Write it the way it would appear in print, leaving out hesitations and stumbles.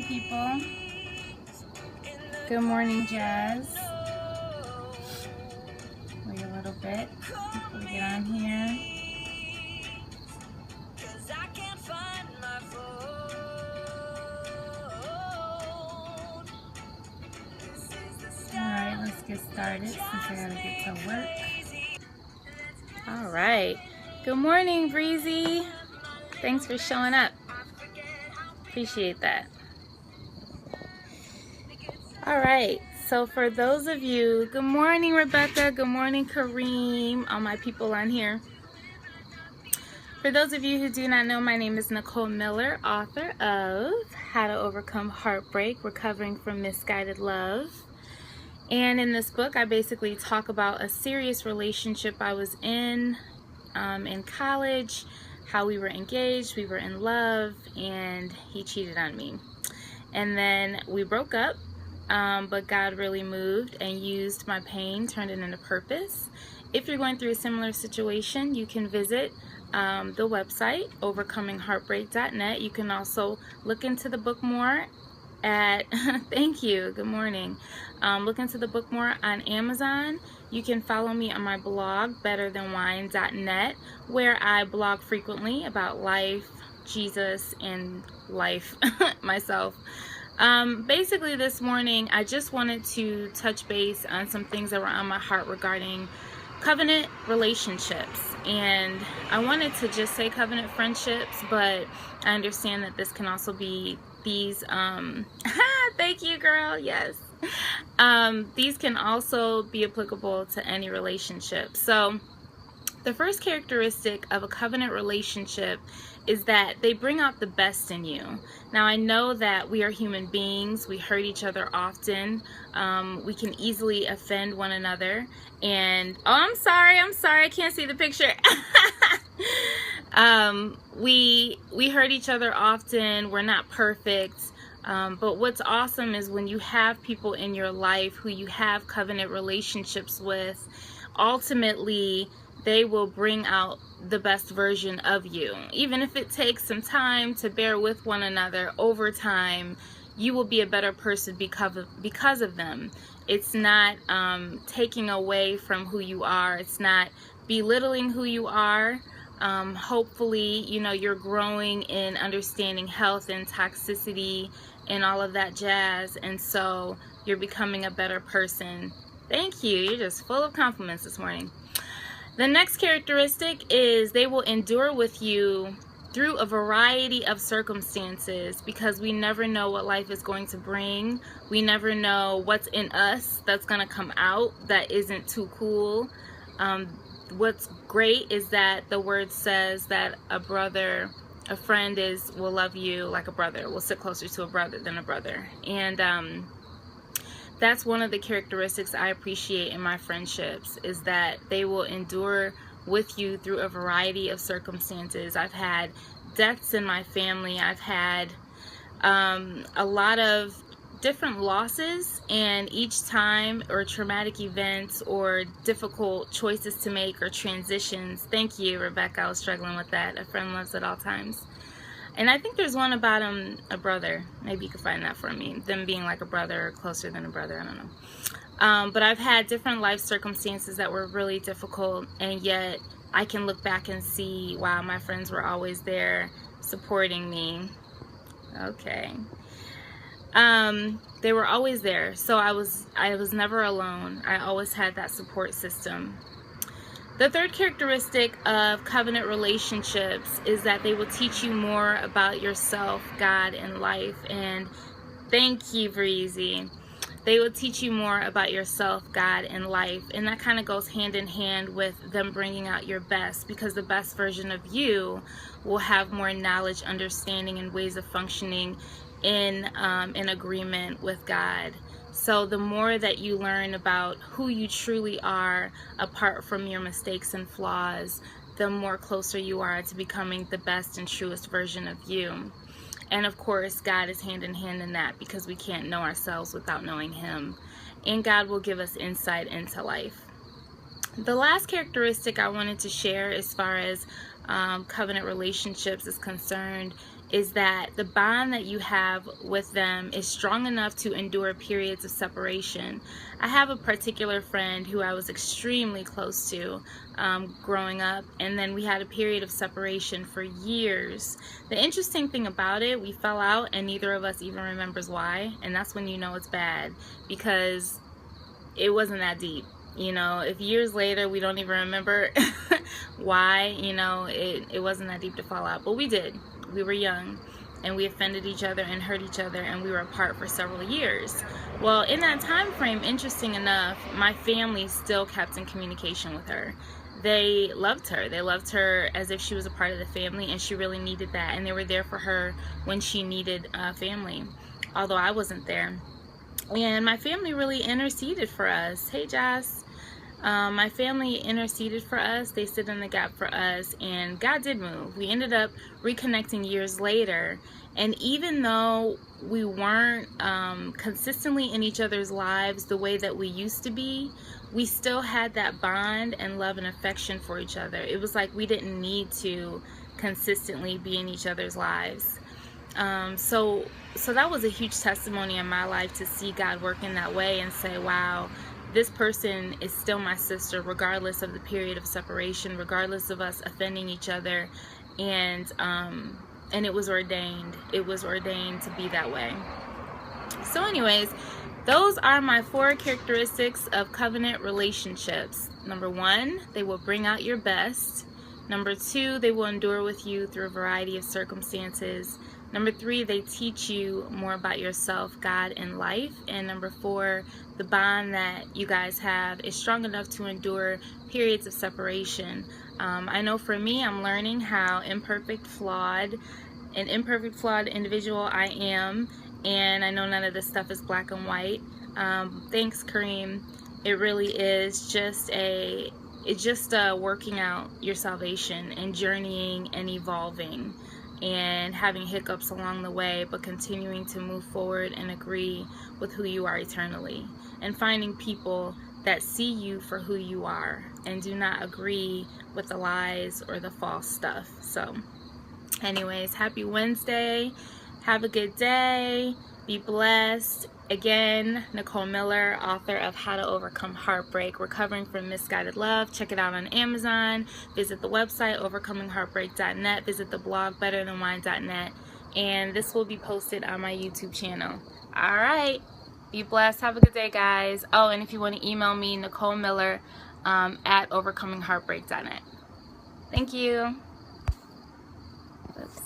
people. Good morning, Jazz. Wait a little bit before we get on here. Alright, let's get started since I gotta get to work. Alright. Good morning, Breezy. Thanks for showing up. Appreciate that. Alright, so for those of you, good morning, Rebecca. Good morning, Kareem. All my people on here. For those of you who do not know, my name is Nicole Miller, author of How to Overcome Heartbreak, Recovering from Misguided Love. And in this book, I basically talk about a serious relationship I was in college, how we were engaged, we were in love, and he cheated on me. And then we broke up, but God really moved and used my pain, turned it into purpose. If you're going through a similar situation, you can visit the website, overcomingheartbreak.net. You can also look into the book more at, thank you, good morning. Look into the book more on Amazon. You can follow me on my blog, betterthanwine.net, where I blog frequently about life, Jesus, and life myself. Basically this morning, I just wanted to touch base on some things that were on my heart regarding covenant relationships. And I wanted to just say covenant friendships, but I understand that this can also be these, thank you, girl, yes. These can also be applicable to any relationship. So the first characteristic of a covenant relationship is that they bring out the best in you. Now, I know that we are human beings. We hurt each other often. We can easily offend one another. And, oh, I'm sorry, I can't see the picture. We hurt each other often. We're not perfect. But what's awesome is when you have people in your life who you have covenant relationships with, ultimately, they will bring out the best version of you. Even if it takes some time to bear with one another, over time, you will be a better person because of them. It's not taking away from who you are. It's not belittling who you are. Hopefully, you know, you're growing in understanding health and toxicity and all of that jazz. And so you're becoming a better person. Thank you. You're just full of compliments this morning. The next characteristic is they will endure with you through a variety of circumstances, because we never know what life is going to bring. We never know what's in us that's going to come out that isn't too cool. What's great is that the word says that a friend will love you like a brother, will sit closer to a brother than a brother. And that's one of the characteristics I appreciate in my friendships, is that they will endure with you through a variety of circumstances. I've had deaths in my family. I've had a lot of different losses, and each time, or traumatic events, or difficult choices to make, or transitions. Thank you, Rebecca. I was struggling with that. A friend loves at all times. And I think there's one about a brother. Maybe you could find that for me. Them being like a brother, or closer than a brother. I don't know. But I've had different life circumstances that were really difficult, and yet I can look back and see, wow, my friends were always there supporting me. Okay. They were always there. So I was never alone. I always had that support system. The third characteristic of covenant relationships is that they will teach you more about yourself, God, and life. And thank you, Breezy. They will teach you more about yourself, God, and life. And that kind of goes hand in hand with them bringing out your best, because the best version of you will have more knowledge, understanding, and ways of functioning in agreement with God. So the more that you learn about who you truly are, apart from your mistakes and flaws, the more closer you are to becoming the best and truest version of you. And of course, God is hand in hand in that, because we can't know ourselves without knowing Him. And God will give us insight into life. The last characteristic I wanted to share as far as covenant relationships is concerned is that the bond that you have with them is strong enough to endure periods of separation. I have a particular friend who I was extremely close to growing up, and then we had a period of separation for years. The interesting thing about it, we fell out and neither of us even remembers why, and that's when you know it's bad, because it wasn't that deep. You know, if years later we don't even remember why, you know, it wasn't that deep to fall out. But we did. We were young, and we offended each other and hurt each other, and we were apart for several years. Well, in that time frame, interesting enough, my family still kept in communication with her. They loved her. They loved her as if she was a part of the family, and she really needed that. And they were there for her when she needed family, although I wasn't there. And my family really interceded for us. Hey, Jess. My family interceded for us. They stood in the gap for us, and God did move. We ended up reconnecting years later, and even though we weren't consistently in each other's lives the way that we used to be, we still had that bond and love and affection for each other. It was like we didn't need to consistently be in each other's lives. So that was a huge testimony in my life to see God work in that way and say, wow, this person is still my sister regardless of the period of separation, regardless of us offending each other. And it was ordained. It was ordained to be that way. So anyways, those are my 4 characteristics of covenant relationships. Number 1, they will bring out your best. Number 2, they will endure with you through a variety of circumstances. Number 3, they teach you more about yourself, God, and life. And number 4, the bond that you guys have is strong enough to endure periods of separation. I know for me, I'm learning how an imperfect, flawed individual I am. And I know none of this stuff is black and white. Thanks, Kareem. It really is just working out your salvation and journeying and evolving and having hiccups along the way, but continuing to move forward and agree with who you are eternally, and finding people that see you for who you are and do not agree with the lies or the false stuff. So anyways, happy Wednesday. Have a good day. Be blessed. Again, Nicole Miller, author of How to Overcome Heartbreak, Recovering from Misguided Love. Check it out on Amazon. Visit the website, overcomingheartbreak.net. Visit the blog, betterthanwine.net. And this will be posted on my YouTube channel. All right. Be blessed. Have a good day, guys. Oh, and if you want to email me, Nicole Miller at overcomingheartbreak.net. Thank you. Oops.